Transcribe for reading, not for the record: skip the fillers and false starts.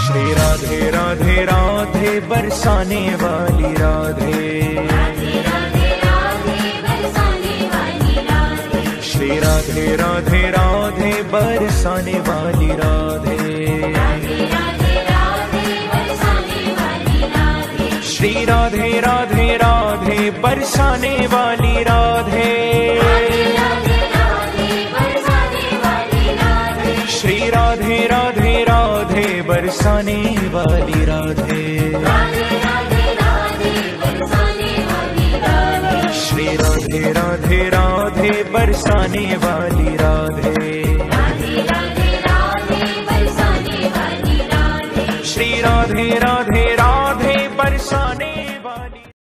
श्री राधे राधे राधे बरसाने वाली राधे, श्री राधे राधे राधे बरसाने वाली राधे, श्री राधे राधे राधे बरसाने वाली राधे, श्री राधे राधे राधे बरसाने वाली राधे, श्री राधे राधे राधे बरसाने वाली राधे।